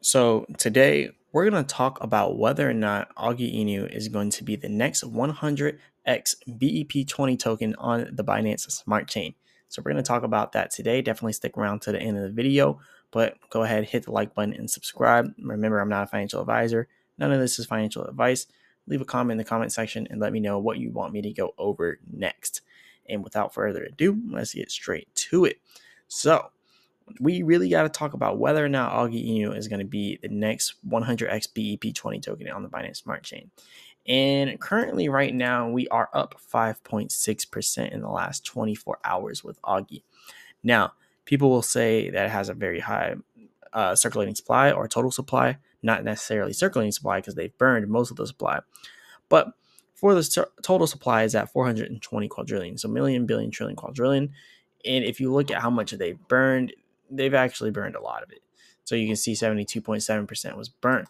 So today we're going to talk about whether or not OGGY INU is going to be the next 100x BEP-20 token on the Binance Smart Chain. So we're going to talk about that today. Definitely stick around to the end of the video, but go ahead, hit the like button and subscribe. Remember, I'm not a financial advisor. None of this is financial advice. Leave a comment in the comment section and let me know what you want me to go over next. And without further ado, let's get straight to it. So we really got to talk about whether or not OGGY INU is going to be the next 100x BEP-20 token on the Binance Smart Chain. And currently, right now, we are up 5.6% in the last 24 hours with OGGY. Now, people will say that it has a very high circulating supply or total supply, not necessarily circulating supply because they've burned most of the supply. But for the total supply is at 420 quadrillion, so million, billion, trillion, quadrillion. And if you look at how much they've burned, they've actually burned a lot of it. So you can see 72.7% was burnt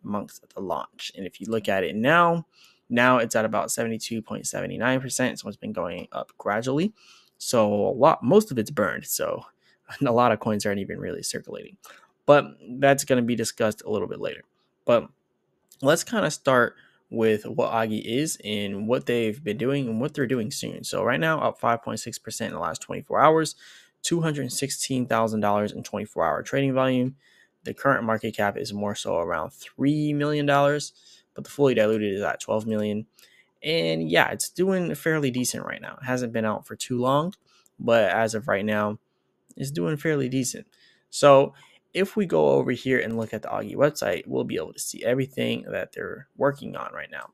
amongst the launch. And if you look at it now it's at about 72.79%. So it's been going up gradually. So most of it's burned. So a lot of coins aren't even really circulating. But that's going to be discussed a little bit later. But let's kind of start with what OGGY is and what they've been doing and what they're doing soon. So right now, up 5.6% in the last 24 hours, $216,000 in 24-hour trading volume. The current market cap is more so around $3 million, but the fully diluted is at $12 million. And yeah, it's doing fairly decent right now. It hasn't been out for too long, but as of right now, it's doing fairly decent. So if we go over here and look at the OGGY website, we'll be able to see everything that they're working on right now.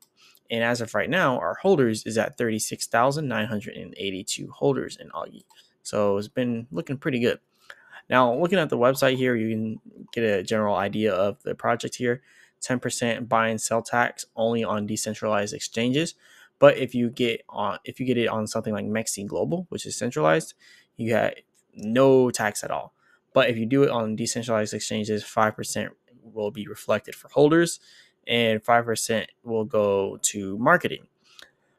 And as of right now, our holders is at 36,982 holders in OGGY. So it's been looking pretty good. Now, looking at the website here, you can get a general idea of the project here. 10% buy and sell tax only on decentralized exchanges. But if you get it on something like Mexi Global, which is centralized, you get no tax at all. But if you do it on decentralized exchanges, 5% will be reflected for holders and 5% will go to marketing.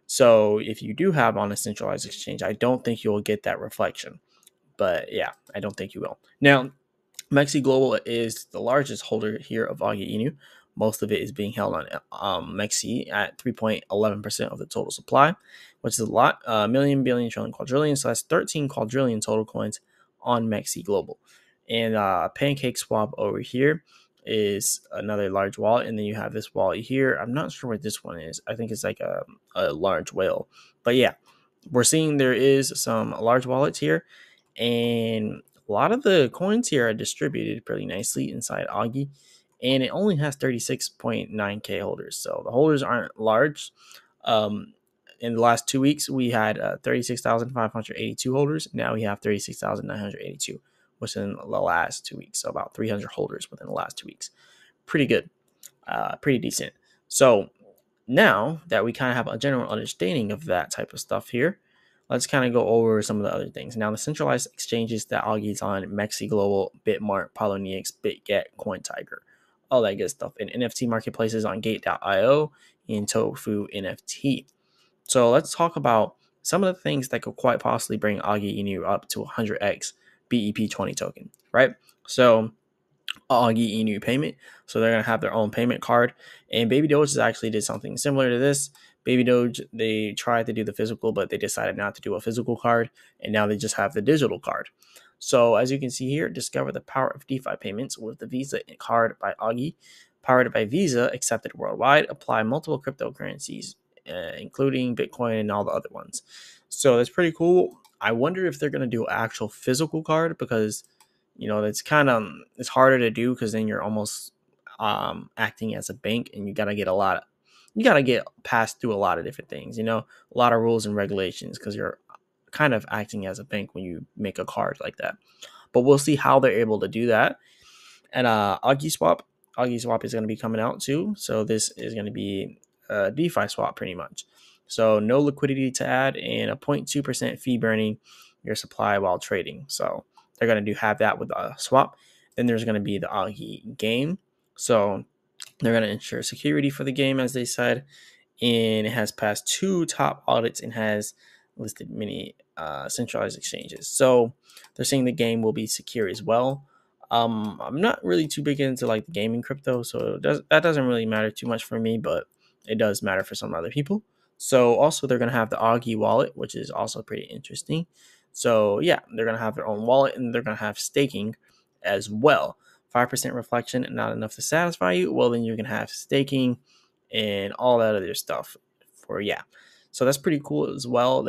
So if you do have on a centralized exchange, I don't think you'll get that reflection. But yeah, I don't think you will. Now, Mexi Global is the largest holder here of OGGY INU. Most of it is being held on Mexi at 3.11% of the total supply, which is a lot. Million, billion, trillion, quadrillion. So that's 13 quadrillion total coins on Mexi Global. And Pancake Swap over here is another large wallet. And then you have this wallet here. I'm not sure what this one is. I think it's like a large whale. But yeah, we're seeing there is some large wallets here. And a lot of the coins here are distributed pretty nicely inside OGGY, and it only has 36.9k holders. So the holders aren't large. In the last 2 weeks, we had 36,582 holders. Now we have 36,982 within the last 2 weeks. So about 300 holders within the last 2 weeks. Pretty good. Pretty decent. So now that we kind of have a general understanding of that type of stuff here, let's kind of go over some of the other things. Now, the centralized exchanges that OGGY's on: Mexi Global, Bitmart, Poloniex, BitGet, CoinTiger, all that good stuff. And NFT marketplaces on Gate.io and Tofu NFT. So let's talk about some of the things that could quite possibly bring OGGY INU up to 100x BEP-20 token, right? So OGGY INU payment. So they're going to have their own payment card. And Baby Doge actually did something similar to this. Baby Doge, they tried to do the physical, but they decided not to do a physical card. And now they just have the digital card. So as you can see here, discover the power of DeFi payments with the Visa card by OGGY. Powered by Visa, accepted worldwide. Apply multiple cryptocurrencies, including Bitcoin and all the other ones. So that's pretty cool. I wonder if they're going to do an actual physical card, because it's harder to do, because then you're almost acting as a bank, and you got to get passed through a lot of different things, a lot of rules and regulations, because you're kind of acting as a bank when you make a card like that. But we'll see how they're able to do that. And OGGY Swap is going to be coming out too. So this is going to be a DeFi swap pretty much. So no liquidity to add, and a 0.2% fee burning your supply while trading. So they're going to have that with a swap. Then there's going to be the OGGY game. So they're going to ensure security for the game, as they said. And it has passed 2 top audits and has listed many centralized exchanges. So they're saying the game will be secure as well. I'm not really too big into like the gaming crypto, so that doesn't really matter too much for me, but it does matter for some other people. So also they're gonna have the Augie wallet, which is also pretty interesting. So yeah, they're gonna have their own wallet and they're gonna have staking as well. 5% reflection and not enough to satisfy you. Well, then you can have staking and all that other stuff for yeah. So that's pretty cool as well.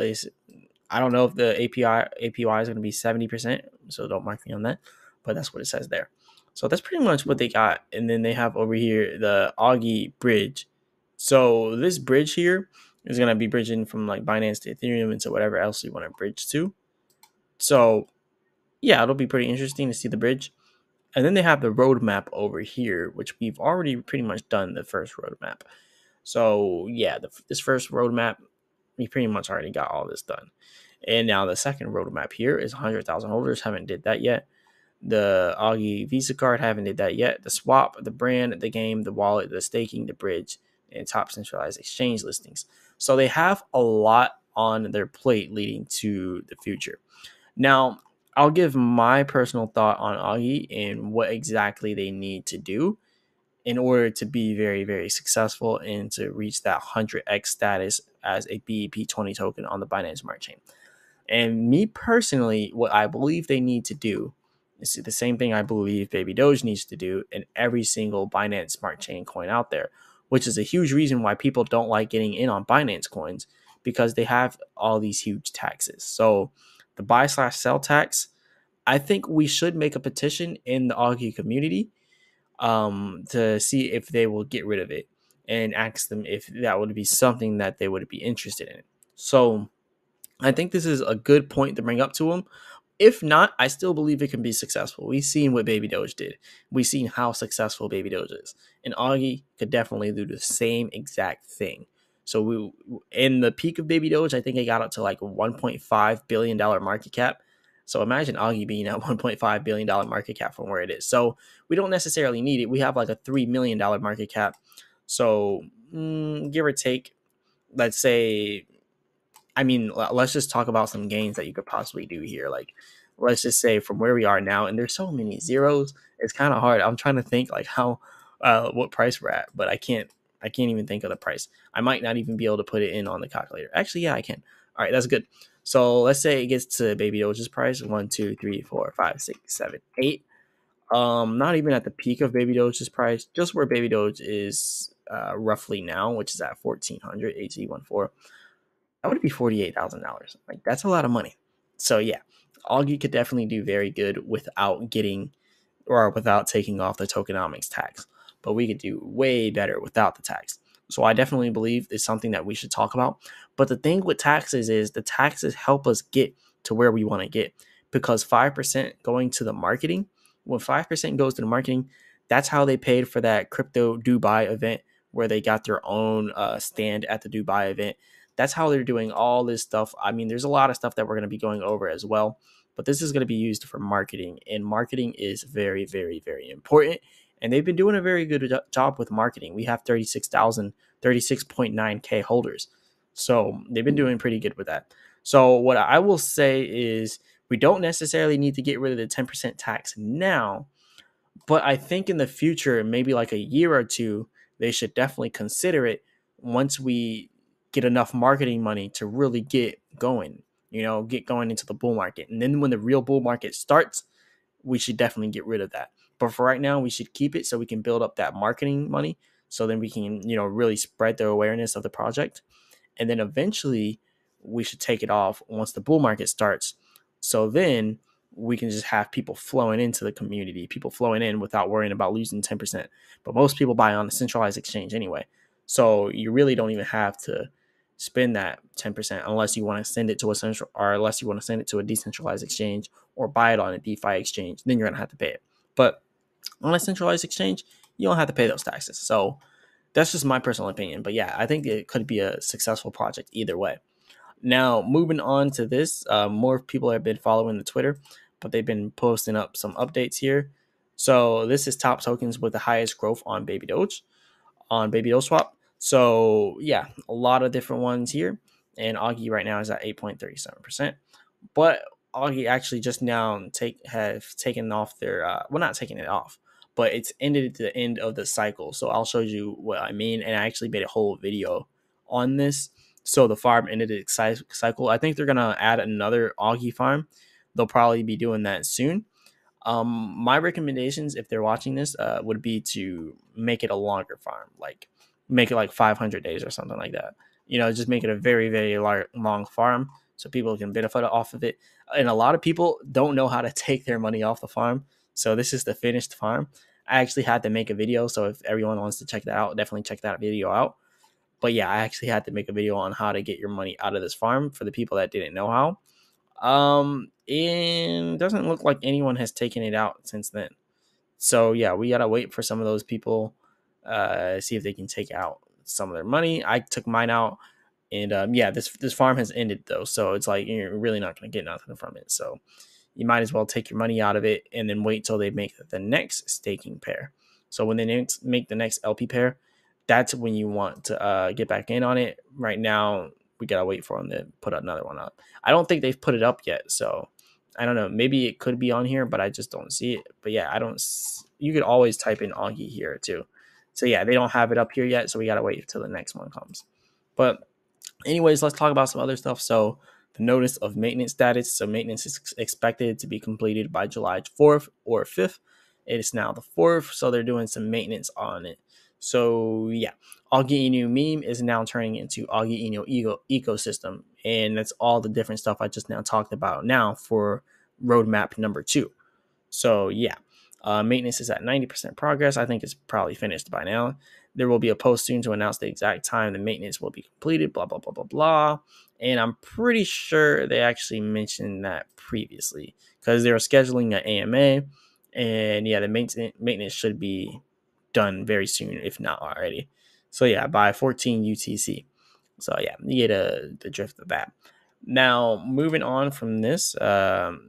I don't know if the APY is going to be 70%, so don't mark me on that, but that's what it says there. So that's pretty much what they got. And then they have over here the Augie bridge. So this bridge here is going to be bridging from like Binance to Ethereum and to whatever else you want to bridge to. So yeah, it'll be pretty interesting to see the bridge. And then they have the roadmap over here, which we've already pretty much done the first roadmap. So yeah, this first roadmap, we pretty much already got all this done. And now the second roadmap here is 100,000 holders. Haven't did that yet. The Augie Visa card, haven't did that yet. The swap, the brand, the game, the wallet, the staking, the bridge, and top centralized exchange listings. So they have a lot on their plate leading to the future. Now, I'll give my personal thought on Augie and what exactly they need to do in order to be very, very successful and to reach that 100x status as a BEP-20 token on the Binance Smart Chain. And me personally, what I believe they need to do is the same thing I believe Baby Doge needs to do in every single Binance Smart Chain coin out there, which is a huge reason why people don't like getting in on Binance coins because they have all these huge taxes. So the buy/sell tax, I think we should make a petition in the Augie community to see if they will get rid of it and ask them if that would be something that they would be interested in. So I think this is a good point to bring up to them. If not, I still believe it can be successful. We've seen what Baby Doge did. We've seen how successful Baby Doge is. And Augie could definitely do the same exact thing. So in the peak of Baby Doge, I think it got up to like $1.5 billion market cap. So imagine Augie being at $1.5 billion market cap from where it is. So we don't necessarily need it. We have like a $3 million market cap. So give or take, let's say, I mean, let's just talk about some gains that you could possibly do here. Like, let's just say from where we are now, and there's so many zeros, it's kind of hard. I'm trying to think like what price we're at, but I can't even think of the price. I might not even be able to put it in on the calculator. Actually, yeah, I can. All right, that's good. So let's say it gets to Baby Doge's price 1, 2, 3, 4, 5, 6, 7, 8. Not even at the peak of Baby Doge's price, just where Baby Doge is roughly now, which is at 1400 AT14. That would be $48,000. Like that's a lot of money. So yeah, Augie could definitely do very good without getting or without taking off the tokenomics tax, but we could do way better without the tax. So I definitely believe it's something that we should talk about. But the thing with taxes is the taxes help us get to where we want to get because 5% going to the marketing, when 5% goes to the marketing, that's how they paid for that crypto Dubai event where they got their own stand at the Dubai event. That's how they're doing all this stuff. I mean, there's a lot of stuff that we're going to be going over as well, but this is going to be used for marketing, and marketing is very, very, very important. And they've been doing a very good job with marketing. We have 36.9K holders. So they've been doing pretty good with that. So what I will say is we don't necessarily need to get rid of the 10% tax now, but I think in the future, maybe like a year or two, they should definitely consider it once we get enough marketing money to really get going, get going into the bull market. And then when the real bull market starts, we should definitely get rid of that. But for right now, we should keep it so we can build up that marketing money so then we can, really spread the awareness of the project. And then eventually we should take it off once the bull market starts. So then we can just have people flowing into the community, people flowing in without worrying about losing 10%. But most people buy on a centralized exchange anyway. So you really don't even have to spend that 10% unless you want to send it to a central or unless you want to send it to a decentralized exchange or buy it on a DeFi exchange. Then you're going to have to pay it. But on a centralized exchange, you don't have to pay those taxes. So that's just my personal opinion. But yeah, I think it could be a successful project either way. Now, moving on to this, more people have been following the Twitter, but they've been posting up some updates here. So this is top tokens with the highest growth on Baby Doge, on Baby Doge Swap. So yeah, a lot of different ones here. And Augie right now is at 8.37%. But Augie actually just now have taken off their well, not taking it off, but it's ended at the end of the cycle. So I'll show you what I mean, and I actually made a whole video on this. So the farm ended its cycle. I think they're gonna add another Augie farm. They'll probably be doing that soon. My recommendations, if they're watching this, would be to make it a longer farm, like make it like 500 days or something like that. Just make it a very, very long farm so people can benefit off of it. And a lot of people don't know how to take their money off the farm. So this is the finished farm. I actually had to make a video. So if everyone wants to check that out, definitely check that video out. But yeah, I actually had to make a video on how to get your money out of this farm for the people that didn't know how. And it doesn't look like anyone has taken it out since then. So yeah, we gotta wait for some of those people, see if they can take out some of their money. I took mine out, and yeah, this farm has ended though, so it's like you're really not gonna get nothing from it. So you might as well take your money out of it and then wait till they make the next staking pair. So when they make the next LP pair, that's when you want to get back in on it. Right now, we gotta wait for them to put another one up. I don't think they've put it up yet, so I don't know. Maybe it could be on here, but I just don't see it. But yeah, I don't. You could always type in Augie here too. So yeah, they don't have it up here yet, so we gotta wait until the next one comes. But anyways, let's talk about some other stuff. So the notice of maintenance status. So maintenance is expected to be completed by July 4th or 5th. It is now the 4th, so they're doing some maintenance on it. So yeah, OGGY INU meme is now turning into OGGY INU ecosystem, and that's all the different stuff I just now talked about now for roadmap number 2. So yeah, maintenance is at 90% progress. I think it's probably finished by now. There will be a post soon to announce the exact time the maintenance will be completed, blah, blah, blah, blah, blah. And I'm pretty sure they actually mentioned that previously because they were scheduling an AMA. And yeah, the maintenance should be done very soon, if not already. So yeah, by 14 UTC. So yeah, you get the drift of that. Now, moving on from this,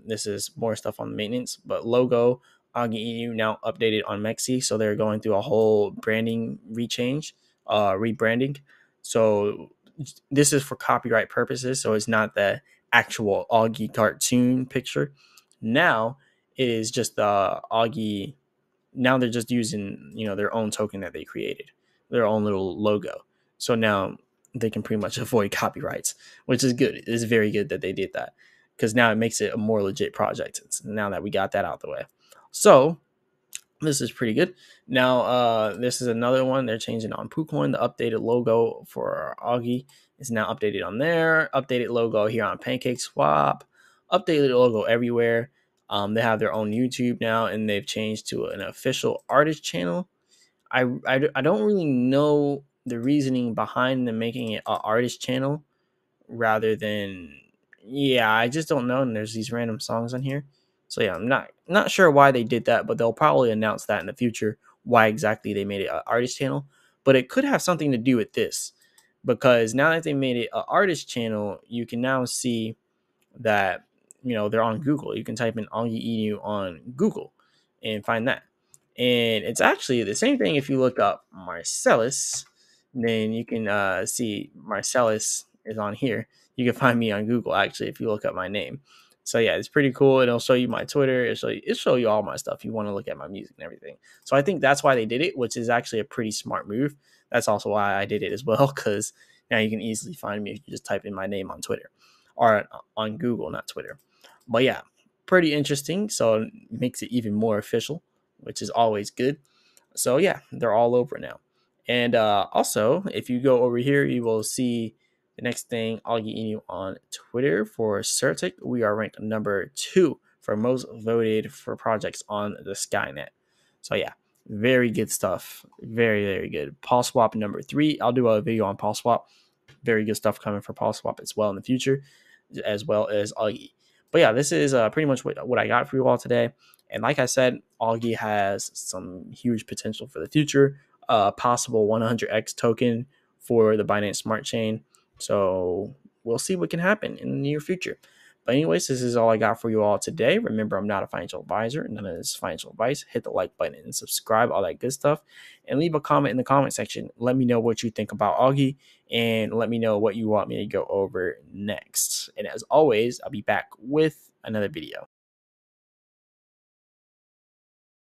this is more stuff on maintenance, but logo OGGY INU now updated on Mexi, so they're going through a whole branding rebranding. So this is for copyright purposes, so it's not the actual OGGY cartoon picture. Now it is just the OGGY. Now they're just using their own token that they created, their own little logo. So now they can pretty much avoid copyrights, which is good. It's very good that they did that because now it makes it a more legit project. Now that we got that out the way. So this is pretty good. Now, this is another one. They're changing on PooCoin. The updated logo for OGGY is now updated on there. Updated logo here on PancakeSwap. Updated logo everywhere. They have their own YouTube now, and they've changed to an official artist channel. I don't really know the reasoning behind them making it an artist channel rather than I just don't know. And there's these random songs on here, so yeah, I'm not sure why they did that, but they'll probably announce that in the future why exactly they made it an artist channel. But it could have something to do with this because now that they made it an artist channel, you can now see that they're on Google. You can type in OGGY INU on Google and find that. And it's actually the same thing if you look up Marsellis, then you can see Marsellis is on here. You can find me on Google actually if you look up my name. So yeah, it's pretty cool. It'll show you my Twitter. It'll show you all my stuff. You want to look at my music and everything. So I think that's why they did it, which is actually a pretty smart move. That's also why I did it as well, because now you can easily find me if you just type in my name on Twitter or on Google, not Twitter. But yeah, pretty interesting. So it makes it even more official, which is always good. So yeah, they're all over now. And also, if you go over here, you will see the next thing, OGGY INU on Twitter for Certic. We are ranked number 2 for most voted for projects on the Skynet. So yeah, very good stuff. Very, very good. PulseSwap number 3. I'll do a video on PulseSwap. Very good stuff coming for PulseSwap as well in the future, as well as OGGY. But yeah, this is pretty much what I got for you all today. And like I said, OGGY has some huge potential for the future. Possible 100x token for the Binance Smart Chain. So we'll see what can happen in the near future. But anyways, this is all I got for you all today. Remember, I'm not a financial advisor. None of this is financial advice. Hit the like button and subscribe, all that good stuff. And leave a comment in the comment section. Let me know what you think about OGGY and let me know what you want me to go over next. And as always, I'll be back with another video.